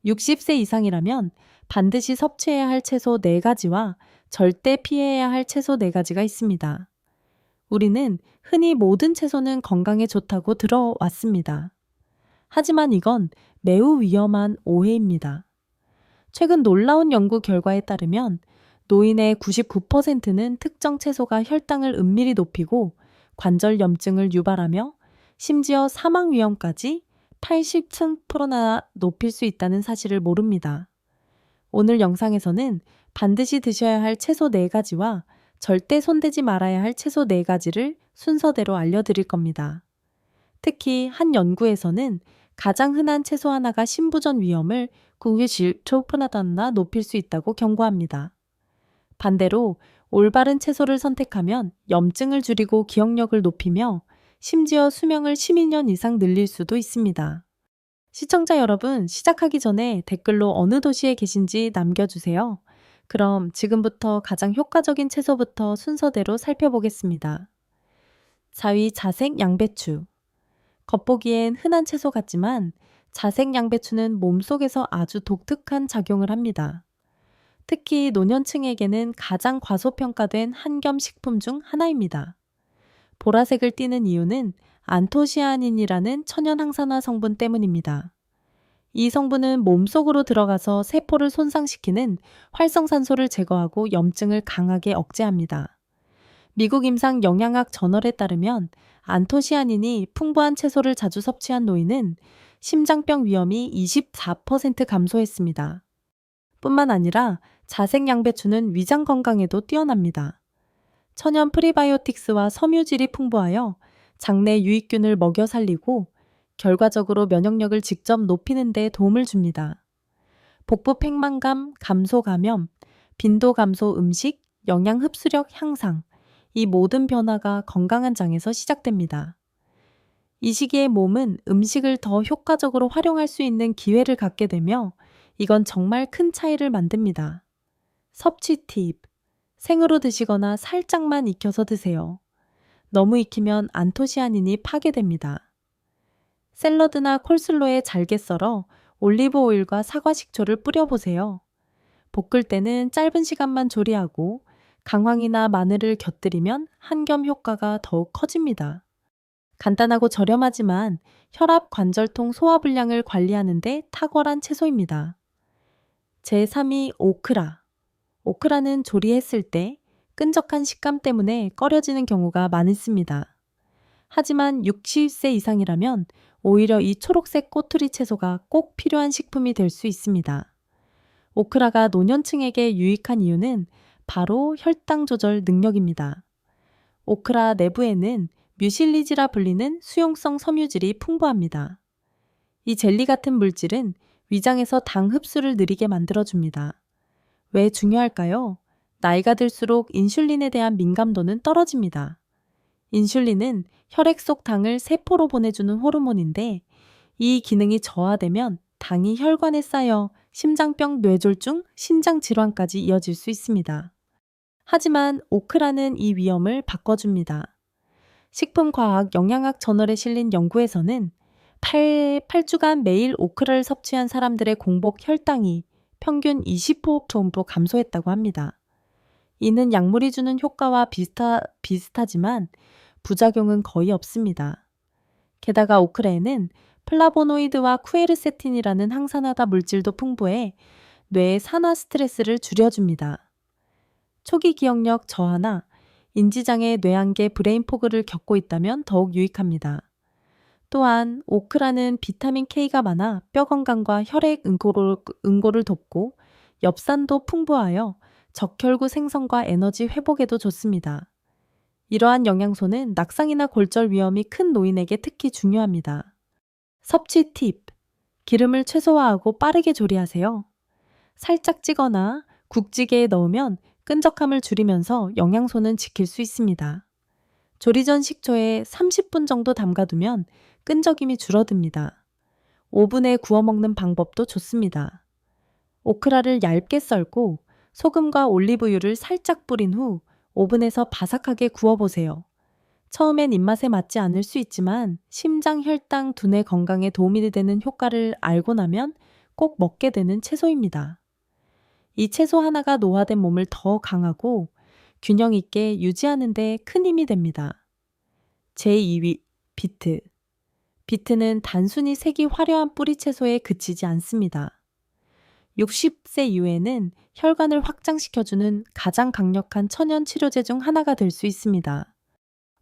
60세 이상이라면 반드시 섭취해야 할 채소 4가지와 절대 피해야 할 채소 4가지가 있습니다. 우리는 흔히 모든 채소는 건강에 좋다고 들어왔습니다. 하지만 이건 매우 위험한 오해입니다. 최근 놀라운 연구 결과에 따르면 노인의 99%는 특정 채소가 혈당을 은밀히 높이고 관절 염증을 유발하며 심지어 사망 위험까지 87%나 높일 수 있다는 사실을 모릅니다. 오늘 영상에서는 반드시 드셔야 할 채소 4가지와 절대 손대지 말아야 할 채소 4가지를 순서대로 알려드릴 겁니다. 특히 한 연구에서는 가장 흔한 채소 하나가 심부전 위험을 97%나 높일 수 있다고 경고합니다. 반대로 올바른 채소를 선택하면 염증을 줄이고 기억력을 높이며 심지어 수명을 12년 이상 늘릴 수도 있습니다. 시청자 여러분, 시작하기 전에 댓글로 어느 도시에 계신지 남겨주세요. 그럼 지금부터 가장 효과적인 채소부터 순서대로 살펴보겠습니다. 4위 자색 양배추. 겉보기엔 흔한 채소 같지만 자색 양배추는 몸속에서 아주 독특한 작용을 합니다. 특히 노년층에게는 가장 과소평가된 한겸 식품 중 하나입니다. 보라색을 띠는 이유는 안토시아닌이라는 천연 항산화 성분 때문입니다. 이 성분은 몸속으로 들어가서 세포를 손상시키는 활성산소를 제거하고 염증을 강하게 억제합니다. 미국 임상 영양학 저널에 따르면 안토시아닌이 풍부한 채소를 자주 섭취한 노인은 심장병 위험이 24% 감소했습니다. 뿐만 아니라 자색 양배추는 위장 건강에도 뛰어납니다. 천연 프리바이오틱스와 섬유질이 풍부하여 장내 유익균을 먹여 살리고 결과적으로 면역력을 직접 높이는 데 도움을 줍니다. 복부 팽만감, 감소 감염, 빈도 감소 음식, 영양 흡수력 향상, 이 모든 변화가 건강한 장에서 시작됩니다. 이 시기에 몸은 음식을 더 효과적으로 활용할 수 있는 기회를 갖게 되며 이건 정말 큰 차이를 만듭니다. 섭취 팁. 생으로 드시거나 살짝만 익혀서 드세요. 너무 익히면 안토시아닌이 파괴됩니다. 샐러드나 콜슬로에 잘게 썰어 올리브 오일과 사과 식초를 뿌려보세요. 볶을 때는 짧은 시간만 조리하고 강황이나 마늘을 곁들이면 한겸 효과가 더욱 커집니다. 간단하고 저렴하지만 혈압, 관절통, 소화불량을 관리하는 데 탁월한 채소입니다. 제3위 오크라. 오크라는 조리했을 때 끈적한 식감 때문에 꺼려지는 경우가 많습니다. 하지만 60세 이상이라면 오히려 이 초록색 꼬투리 채소가 꼭 필요한 식품이 될 수 있습니다. 오크라가 노년층에게 유익한 이유는 바로 혈당 조절 능력입니다. 오크라 내부에는 뮤실리지라 불리는 수용성 섬유질이 풍부합니다. 이 젤리 같은 물질은 위장에서 당 흡수를 느리게 만들어줍니다. 왜 중요할까요? 나이가 들수록 인슐린에 대한 민감도는 떨어집니다. 인슐린은 혈액 속 당을 세포로 보내주는 호르몬인데 이 기능이 저하되면 당이 혈관에 쌓여 심장병, 뇌졸중, 신장질환까지 이어질 수 있습니다. 하지만 오크라는 이 위험을 바꿔줍니다. 식품과학 영양학 저널에 실린 연구에서는 8주간 매일 오크라를 섭취한 사람들의 공복 혈당이 평균 20% 정도 감소했다고 합니다. 이는 약물이 주는 효과와 비슷하지만 부작용은 거의 없습니다. 게다가 오크라에는 플라보노이드와 쿠에르세틴이라는 항산화다 물질도 풍부해 뇌의 산화 스트레스를 줄여줍니다. 초기 기억력 저하나 인지장애, 뇌한계, 브레인포그를 겪고 있다면 더욱 유익합니다. 또한 오크라는 비타민 K가 많아 뼈 건강과 혈액 응고를 돕고 엽산도 풍부하여 적혈구 생성과 에너지 회복에도 좋습니다. 이러한 영양소는 낙상이나 골절 위험이 큰 노인에게 특히 중요합니다. 섭취 팁. 기름을 최소화하고 빠르게 조리하세요. 살짝 찌거나 국찌개에 넣으면 끈적함을 줄이면서 영양소는 지킬 수 있습니다. 조리 전 식초에 30분 정도 담가두면 끈적임이 줄어듭니다. 오븐에 구워 먹는 방법도 좋습니다. 오크라를 얇게 썰고 소금과 올리브유를 살짝 뿌린 후 오븐에서 바삭하게 구워보세요. 처음엔 입맛에 맞지 않을 수 있지만 심장, 혈당, 두뇌 건강에 도움이 되는 효과를 알고 나면 꼭 먹게 되는 채소입니다. 이 채소 하나가 노화된 몸을 더 강하고 균형 있게 유지하는 데 큰 힘이 됩니다. 제2위, 비트. 비트는 단순히 색이 화려한 뿌리 채소에 그치지 않습니다. 60세 이후에는 혈관을 확장시켜주는 가장 강력한 천연 치료제 중 하나가 될 수 있습니다.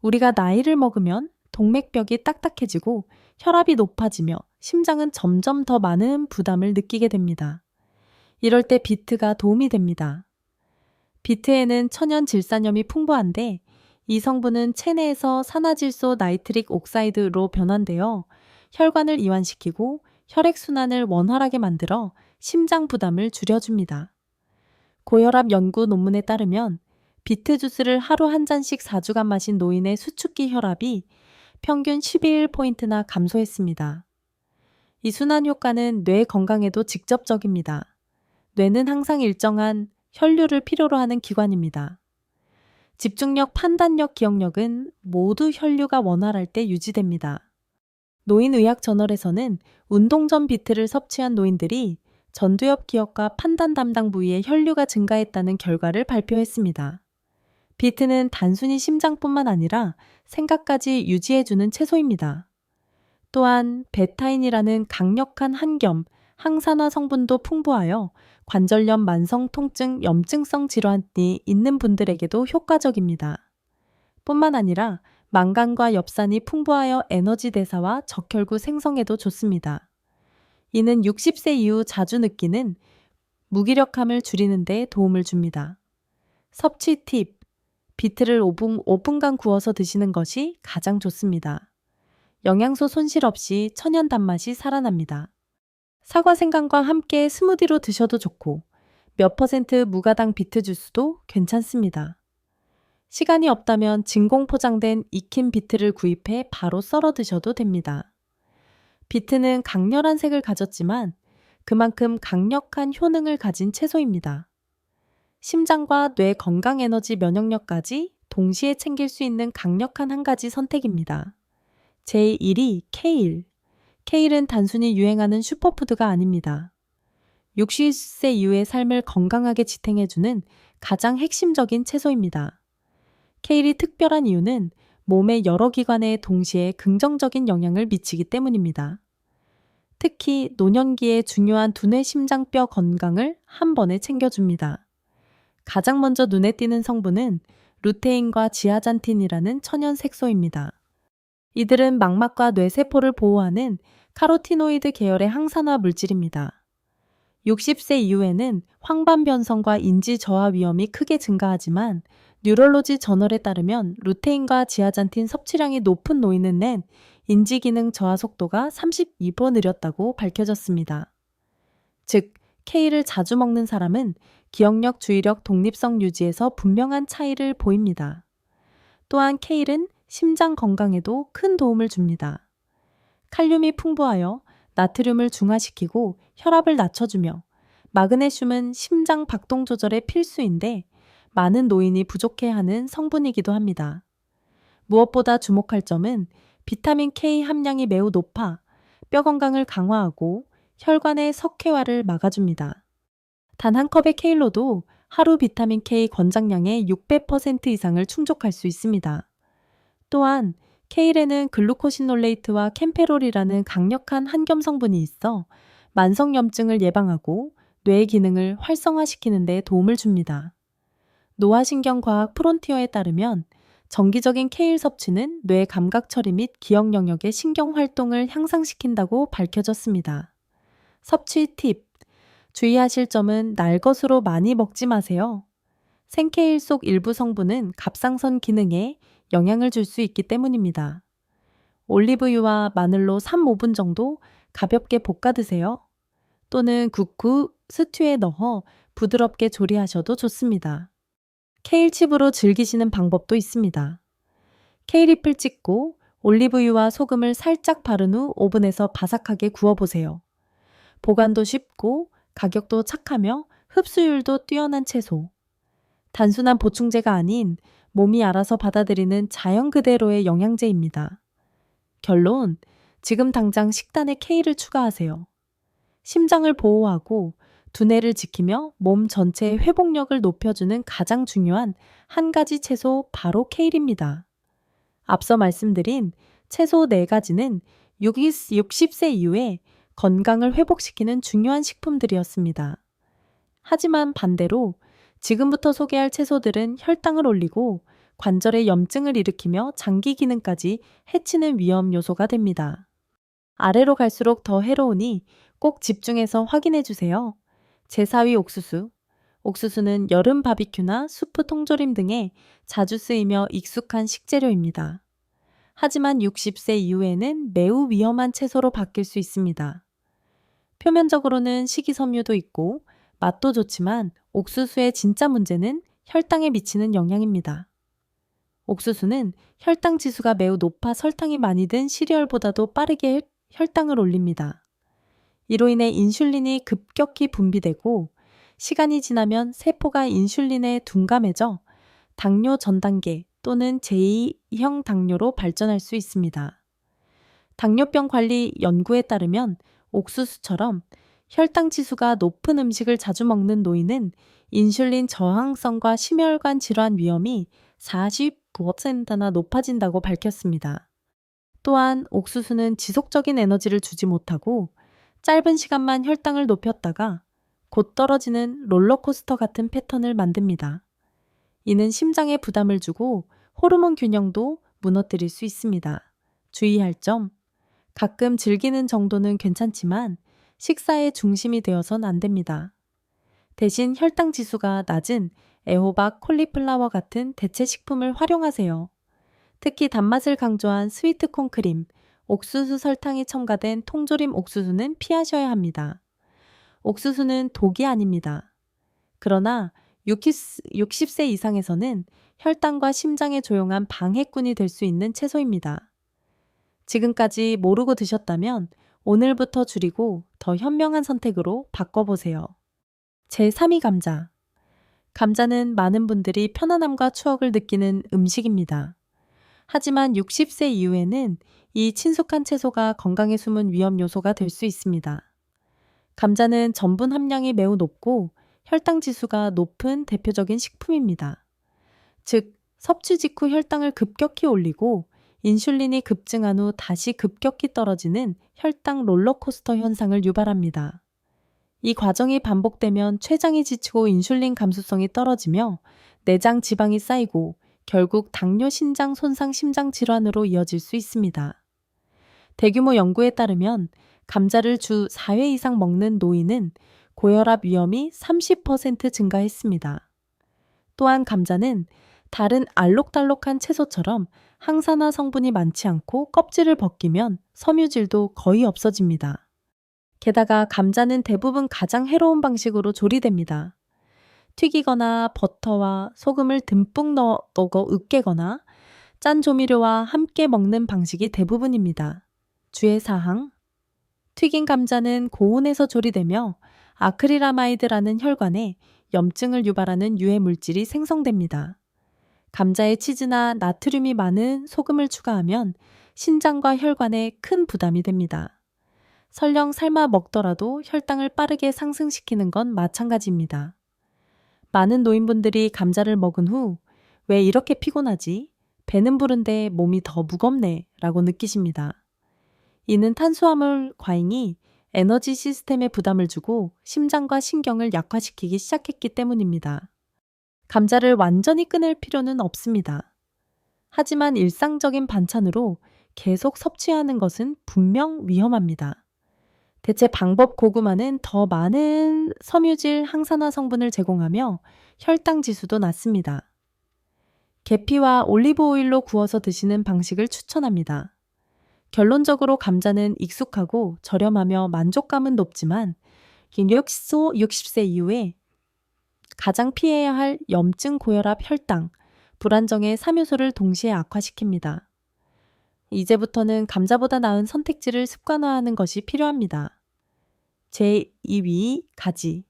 우리가 나이를 먹으면 동맥벽이 딱딱해지고 혈압이 높아지며 심장은 점점 더 많은 부담을 느끼게 됩니다. 이럴 때 비트가 도움이 됩니다. 비트에는 천연 질산염이 풍부한데 이 성분은 체내에서 산화질소 나이트릭 옥사이드로 변환되어 혈관을 이완시키고 혈액순환을 원활하게 만들어 심장 부담을 줄여줍니다. 고혈압 연구 논문에 따르면 비트 주스를 하루 한 잔씩 4주간 마신 노인의 수축기 혈압이 평균 12%포인트나 감소했습니다. 이 순환 효과는 뇌 건강에도 직접적입니다. 뇌는 항상 일정한 혈류를 필요로 하는 기관입니다. 집중력, 판단력, 기억력은 모두 혈류가 원활할 때 유지됩니다. 노인의학저널에서는 운동 전 비트를 섭취한 노인들이 전두엽 기억과 판단 담당 부위의 혈류가 증가했다는 결과를 발표했습니다. 비트는 단순히 심장뿐만 아니라 생각까지 유지해주는 채소입니다. 또한 베타인이라는 강력한 한겸, 항산화 성분도 풍부하여 관절염, 만성 통증, 염증성 질환이 있는 분들에게도 효과적입니다. 뿐만 아니라 망간과 엽산이 풍부하여 에너지 대사와 적혈구 생성에도 좋습니다. 이는 60세 이후 자주 느끼는 무기력함을 줄이는 데 도움을 줍니다. 섭취 팁. 비트를 5분간 구워서 드시는 것이 가장 좋습니다. 영양소 손실 없이 천연 단맛이 살아납니다. 사과 생강과 함께 스무디로 드셔도 좋고 몇 퍼센트 무가당 비트 주스도 괜찮습니다. 시간이 없다면 진공 포장된 익힌 비트를 구입해 바로 썰어 드셔도 됩니다. 비트는 강렬한 색을 가졌지만 그만큼 강력한 효능을 가진 채소입니다. 심장과 뇌 건강 에너지 면역력까지 동시에 챙길 수 있는 강력한 한 가지 선택입니다. 제1위 케일. 케일은 단순히 유행하는 슈퍼푸드가 아닙니다. 60세 이후의 삶을 건강하게 지탱해주는 가장 핵심적인 채소입니다. 케일이 특별한 이유는 몸의 여러 기관에 동시에 긍정적인 영향을 미치기 때문입니다. 특히 노년기에 중요한 두뇌 심장뼈 건강을 한 번에 챙겨줍니다. 가장 먼저 눈에 띄는 성분은 루테인과 지아잔틴이라는 천연 색소입니다. 이들은 망막과 뇌세포를 보호하는 카로티노이드 계열의 항산화 물질입니다. 60세 이후에는 황반 변성과 인지 저하 위험이 크게 증가하지만 뉴럴로지 저널에 따르면 루테인과 지아잔틴 섭취량이 높은 노인은 낸 인지기능 저하 속도가 32% 느렸다고 밝혀졌습니다. 즉, 케일을 자주 먹는 사람은 기억력, 주의력, 독립성 유지에서 분명한 차이를 보입니다. 또한 케일은 심장 건강에도 큰 도움을 줍니다. 칼륨이 풍부하여 나트륨을 중화시키고 혈압을 낮춰주며 마그네슘은 심장 박동 조절에 필수인데 많은 노인이 부족해하는 성분이기도 합니다. 무엇보다 주목할 점은 비타민 K 함량이 매우 높아 뼈 건강을 강화하고 혈관의 석회화를 막아줍니다. 단 한 컵의 케일로도 하루 비타민 K 권장량의 600% 이상을 충족할 수 있습니다. 또한 케일에는 글루코시놀레이트와 캠페롤이라는 강력한 한겸 성분이 있어 만성염증을 예방하고 뇌 기능을 활성화시키는 데 도움을 줍니다. 노화신경과학 프론티어에 따르면 정기적인 케일 섭취는 뇌 감각 처리 및 기억 영역의 신경 활동을 향상시킨다고 밝혀졌습니다. 섭취 팁. 주의하실 점은 날 것으로 많이 먹지 마세요. 생케일 속 일부 성분은 갑상선 기능에 영향을 줄 수 있기 때문입니다. 올리브유와 마늘로 3-5분 정도 가볍게 볶아 드세요. 또는 국 후 스튜에 넣어 부드럽게 조리하셔도 좋습니다. 케일칩으로 즐기시는 방법도 있습니다. 케일잎을 찍고 올리브유와 소금을 살짝 바른 후 오븐에서 바삭하게 구워보세요. 보관도 쉽고 가격도 착하며 흡수율도 뛰어난 채소. 단순한 보충제가 아닌 몸이 알아서 받아들이는 자연 그대로의 영양제입니다. 결론, 지금 당장 식단에 케일을 추가하세요. 심장을 보호하고 두뇌를 지키며 몸 전체의 회복력을 높여주는 가장 중요한 한 가지 채소 바로 케일입니다. 앞서 말씀드린 채소 4가지는 60세 이후에 건강을 회복시키는 중요한 식품들이었습니다. 하지만 반대로 지금부터 소개할 채소들은 혈당을 올리고 관절에 염증을 일으키며 장기 기능까지 해치는 위험 요소가 됩니다. 아래로 갈수록 더 해로우니 꼭 집중해서 확인해 주세요. 제4위 옥수수. 옥수수는 여름 바비큐나 수프 통조림 등에 자주 쓰이며 익숙한 식재료입니다. 하지만 60세 이후에는 매우 위험한 채소로 바뀔 수 있습니다. 표면적으로는 식이섬유도 있고 맛도 좋지만 옥수수의 진짜 문제는 혈당에 미치는 영향입니다. 옥수수는 혈당 지수가 매우 높아 설탕이 많이 든 시리얼보다도 빠르게 혈당을 올립니다. 이로 인해 인슐린이 급격히 분비되고 시간이 지나면 세포가 인슐린에 둔감해져 당뇨 전 단계 또는 제2형 당뇨로 발전할 수 있습니다. 당뇨병 관리 연구에 따르면 옥수수처럼 혈당 지수가 높은 음식을 자주 먹는 노인은 인슐린 저항성과 심혈관 질환 위험이 49%나 높아진다고 밝혔습니다. 또한 옥수수는 지속적인 에너지를 주지 못하고 짧은 시간만 혈당을 높였다가 곧 떨어지는 롤러코스터 같은 패턴을 만듭니다. 이는 심장에 부담을 주고 호르몬 균형도 무너뜨릴 수 있습니다. 주의할 점, 가끔 즐기는 정도는 괜찮지만 식사의 중심이 되어선 안 됩니다. 대신 혈당 지수가 낮은 애호박, 콜리플라워 같은 대체 식품을 활용하세요. 특히 단맛을 강조한 스위트콘 크림, 옥수수 설탕이 첨가된 통조림 옥수수는 피하셔야 합니다. 옥수수는 독이 아닙니다. 그러나 60세 이상에서는 혈당과 심장에 조용한 방해꾼이 될 수 있는 채소입니다. 지금까지 모르고 드셨다면 오늘부터 줄이고 더 현명한 선택으로 바꿔보세요. 제3위 감자. 감자는 많은 분들이 편안함과 추억을 느끼는 음식입니다. 하지만 60세 이후에는 이 친숙한 채소가 건강에 숨은 위험 요소가 될 수 있습니다. 감자는 전분 함량이 매우 높고 혈당 지수가 높은 대표적인 식품입니다. 즉, 섭취 직후 혈당을 급격히 올리고 인슐린이 급증한 후 다시 급격히 떨어지는 혈당 롤러코스터 현상을 유발합니다. 이 과정이 반복되면 췌장이 지치고 인슐린 감수성이 떨어지며 내장 지방이 쌓이고 결국 당뇨 신장 손상 심장 질환으로 이어질 수 있습니다. 대규모 연구에 따르면 감자를 주 4회 이상 먹는 노인은 고혈압 위험이 30% 증가했습니다. 또한 감자는 다른 알록달록한 채소처럼 항산화 성분이 많지 않고 껍질을 벗기면 섬유질도 거의 없어집니다. 게다가 감자는 대부분 가장 해로운 방식으로 조리됩니다. 튀기거나 버터와 소금을 듬뿍 넣어 으깨거나 짠 조미료와 함께 먹는 방식이 대부분입니다. 주의 사항. 튀긴 감자는 고온에서 조리되며 아크릴아마이드라는 혈관에 염증을 유발하는 유해 물질이 생성됩니다. 감자에 치즈나 나트륨이 많은 소금을 추가하면 신장과 혈관에 큰 부담이 됩니다. 설령 삶아 먹더라도 혈당을 빠르게 상승시키는 건 마찬가지입니다. 많은 노인분들이 감자를 먹은 후 왜 이렇게 피곤하지? 배는 부른데 몸이 더 무겁네 라고 느끼십니다. 이는 탄수화물 과잉이 에너지 시스템에 부담을 주고 심장과 신경을 약화시키기 시작했기 때문입니다. 감자를 완전히 끊을 필요는 없습니다. 하지만 일상적인 반찬으로 계속 섭취하는 것은 분명 위험합니다. 대체 방법 고구마는 더 많은 섬유질 항산화 성분을 제공하며 혈당 지수도 낮습니다. 계피와 올리브 오일로 구워서 드시는 방식을 추천합니다. 결론적으로 감자는 익숙하고 저렴하며 만족감은 높지만 60세 이후에 가장 피해야 할 염증, 고혈압, 혈당, 불안정의 3요소를 동시에 악화시킵니다. 이제부터는 감자보다 나은 선택지를 습관화하는 것이 필요합니다. 제2위 가지.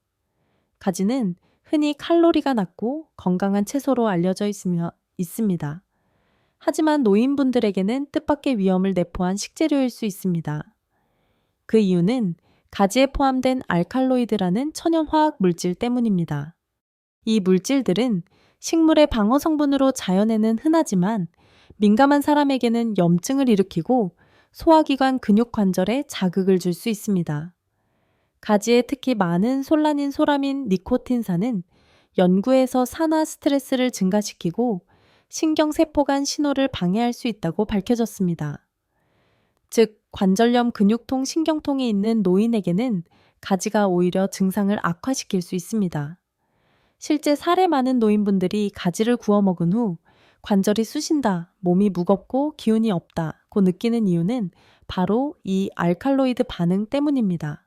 가지는 흔히 칼로리가 낮고 건강한 채소로 알려져 있습니다. 하지만 노인분들에게는 뜻밖의 위험을 내포한 식재료일 수 있습니다. 그 이유는 가지에 포함된 알칼로이드라는 천연 화학 물질 때문입니다. 이 물질들은 식물의 방어 성분으로 자연에는 흔하지만 민감한 사람에게는 염증을 일으키고 소화기관 근육 관절에 자극을 줄 수 있습니다. 가지에 특히 많은 솔라닌, 소라민, 니코틴산은 연구에서 산화 스트레스를 증가시키고 신경세포 간 신호를 방해할 수 있다고 밝혀졌습니다. 즉, 관절염, 근육통, 신경통이 있는 노인에게는 가지가 오히려 증상을 악화시킬 수 있습니다. 실제 사례 많은 노인분들이 가지를 구워 먹은 후 관절이 쑤신다, 몸이 무겁고 기운이 없다고 느끼는 이유는 바로 이 알칼로이드 반응 때문입니다.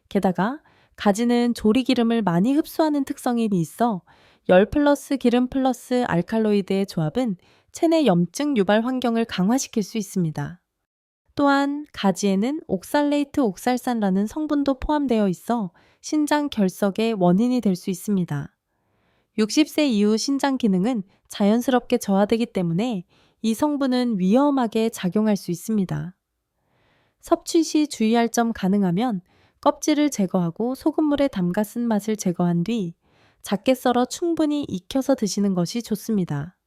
게다가 가지는 조리기름을 많이 흡수하는 특성이 있어 열 플러스 기름 플러스 알칼로이드의 조합은 체내 염증 유발 환경을 강화시킬 수 있습니다. 또한 가지에는 옥살레이트 옥살산이라는 성분도 포함되어 있어 신장 결석의 원인이 될 수 있습니다. 60세 이후 신장 기능은 자연스럽게 저하되기 때문에 이 성분은 위험하게 작용할 수 있습니다. 섭취 시 주의할 점 가능하면 껍질을 제거하고 소금물에 담가 쓴 맛을 제거한 뒤 작게 썰어 충분히 익혀서 드시는 것이 좋습니다.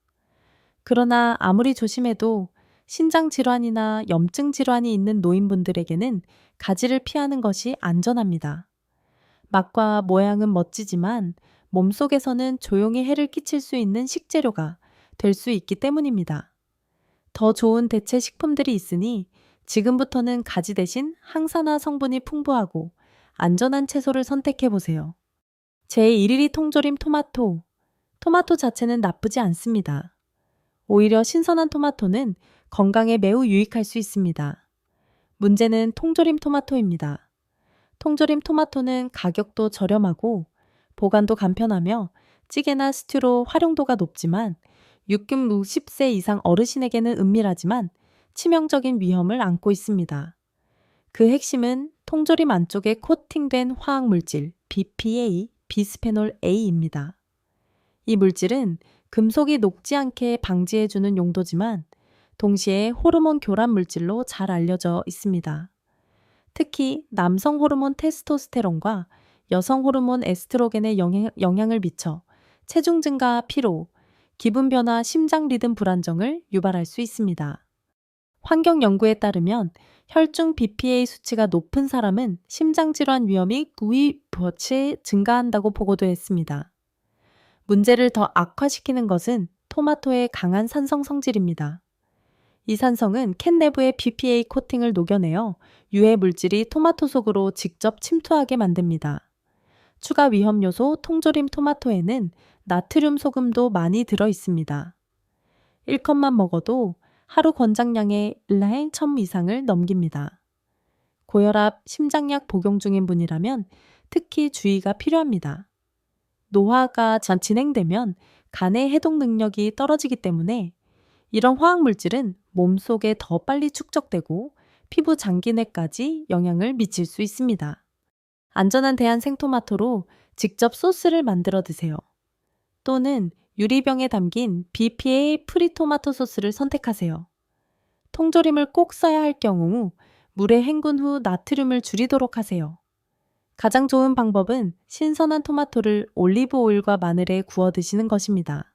그러나 아무리 조심해도 신장 질환이나 염증 질환이 있는 노인분들에게는 가지를 피하는 것이 안전합니다. 맛과 모양은 멋지지만 몸속에서는 조용히 해를 끼칠 수 있는 식재료가 될 수 있기 때문입니다. 더 좋은 대체 식품들이 있으니 지금부터는 가지 대신 항산화 성분이 풍부하고 안전한 채소를 선택해 보세요. 제1위리 통조림 토마토. 토마토 자체는 나쁘지 않습니다. 오히려 신선한 토마토는 건강에 매우 유익할 수 있습니다. 문제는 통조림 토마토입니다. 통조림 토마토는 가격도 저렴하고 보관도 간편하며 찌개나 스튜로 활용도가 높지만 60세 이상 어르신에게는 은밀하지만 치명적인 위험을 안고 있습니다. 그 핵심은 통조림 안쪽에 코팅된 화학물질 BPA, 비스페놀 A입니다. 이 물질은 금속이 녹지 않게 방지해주는 용도지만 동시에 호르몬 교란 물질로 잘 알려져 있습니다. 특히 남성 호르몬 테스토스테론과 여성 호르몬 에스트로겐에 영향을 미쳐 체중 증가, 피로, 기분 변화, 심장 리듬 불안정을 유발할 수 있습니다. 환경 연구에 따르면 혈중 BPA 수치가 높은 사람은 심장질환 위험이 9% 증가한다고 보고됐습니다. 문제를 더 악화시키는 것은 토마토의 강한 산성 성질입니다. 이 산성은 캔 내부의 BPA 코팅을 녹여내어 유해 물질이 토마토 속으로 직접 침투하게 만듭니다. 추가 위험 요소 통조림 토마토에는 나트륨 소금도 많이 들어 있습니다. 1컵만 먹어도 하루 권장량의 1000 이상을 넘깁니다. 고혈압, 심장약 복용 중인 분이라면 특히 주의가 필요합니다. 노화가 진행되면 간의 해독 능력이 떨어지기 때문에 이런 화학물질은 몸속에 더 빨리 축적되고 피부 장기내까지 영향을 미칠 수 있습니다. 안전한 대한 생토마토로 직접 소스를 만들어 드세요. 또는 유리병에 담긴 BPA 프리토마토 소스를 선택하세요. 통조림을 꼭 써야 할 경우 물에 헹군 후 나트륨을 줄이도록 하세요. 가장 좋은 방법은 신선한 토마토를 올리브 오일과 마늘에 구워 드시는 것입니다.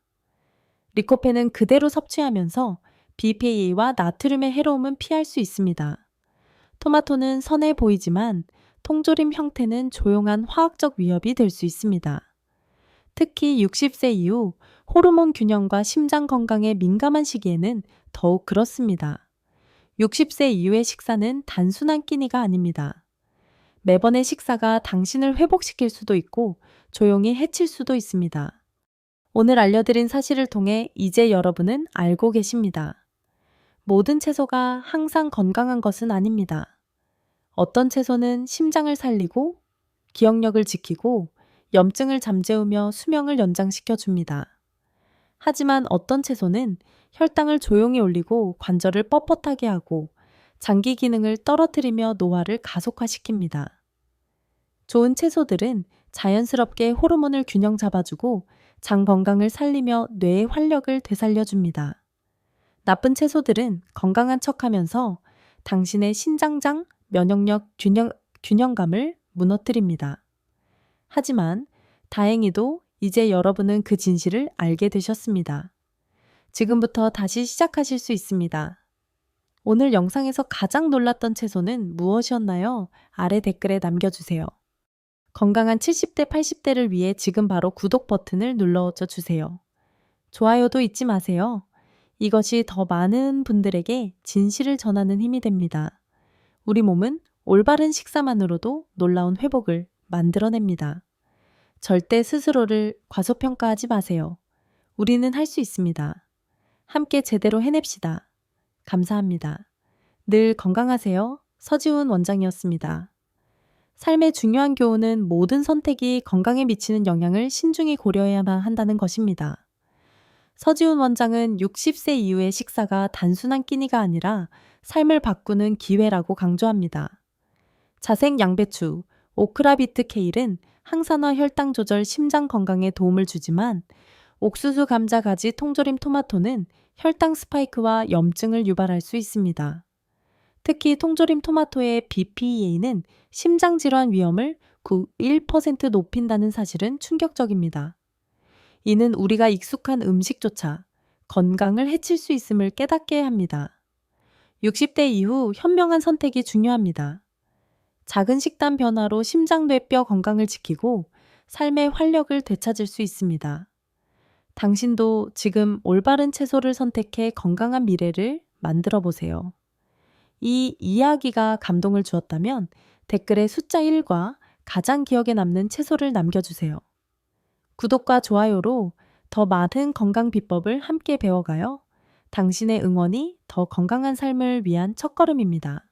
리코펜은 그대로 섭취하면서 BPA와 나트륨의 해로움은 피할 수 있습니다. 토마토는 선해 보이지만 통조림 형태는 조용한 화학적 위협이 될 수 있습니다. 특히 60세 이후 호르몬 균형과 심장 건강에 민감한 시기에는 더욱 그렇습니다. 60세 이후의 식사는 단순한 끼니가 아닙니다. 매번의 식사가 당신을 회복시킬 수도 있고 조용히 해칠 수도 있습니다. 오늘 알려드린 사실을 통해 이제 여러분은 알고 계십니다. 모든 채소가 항상 건강한 것은 아닙니다. 어떤 채소는 심장을 살리고 기억력을 지키고 염증을 잠재우며 수명을 연장시켜 줍니다. 하지만 어떤 채소는 혈당을 조용히 올리고 관절을 뻣뻣하게 하고 장기 기능을 떨어뜨리며 노화를 가속화시킵니다. 좋은 채소들은 자연스럽게 호르몬을 균형 잡아주고 장 건강을 살리며 뇌의 활력을 되살려줍니다. 나쁜 채소들은 건강한 척하면서 당신의 신장장, 면역력 균형 균형감을 무너뜨립니다. 하지만 다행히도 이제 여러분은 그 진실을 알게 되셨습니다. 지금부터 다시 시작하실 수 있습니다. 오늘 영상에서 가장 놀랐던 채소는 무엇이었나요? 아래 댓글에 남겨주세요. 건강한 70대, 80대를 위해 지금 바로 구독 버튼을 눌러줘 주세요. 좋아요도 잊지 마세요. 이것이 더 많은 분들에게 진실을 전하는 힘이 됩니다. 우리 몸은 올바른 식사만으로도 놀라운 회복을 만들어냅니다. 절대 스스로를 과소평가하지 마세요. 우리는 할 수 있습니다. 함께 제대로 해냅시다. 감사합니다. 늘 건강하세요. 서지훈 원장이었습니다. 삶의 중요한 교훈은 모든 선택이 건강에 미치는 영향을 신중히 고려해야만 한다는 것입니다. 서지훈 원장은 60세 이후의 식사가 단순한 끼니가 아니라 삶을 바꾸는 기회라고 강조합니다. 자색 양배추, 오크라비트 케일은 항산화 혈당 조절 심장 건강에 도움을 주지만 옥수수 감자 가지 통조림 토마토는 혈당 스파이크와 염증을 유발할 수 있습니다. 특히 통조림 토마토의 BPA는 심장 질환 위험을 1% 높인다는 사실은 충격적입니다. 이는 우리가 익숙한 음식조차 건강을 해칠 수 있음을 깨닫게 합니다. 60대 이후 현명한 선택이 중요합니다. 작은 식단 변화로 심장, 뇌, 뼈 건강을 지키고 삶의 활력을 되찾을 수 있습니다. 당신도 지금 올바른 채소를 선택해 건강한 미래를 만들어 보세요. 이 이야기가 감동을 주었다면 댓글에 숫자 1과 가장 기억에 남는 채소를 남겨주세요. 구독과 좋아요로 더 많은 건강 비법을 함께 배워가요. 당신의 응원이 더 건강한 삶을 위한 첫걸음입니다.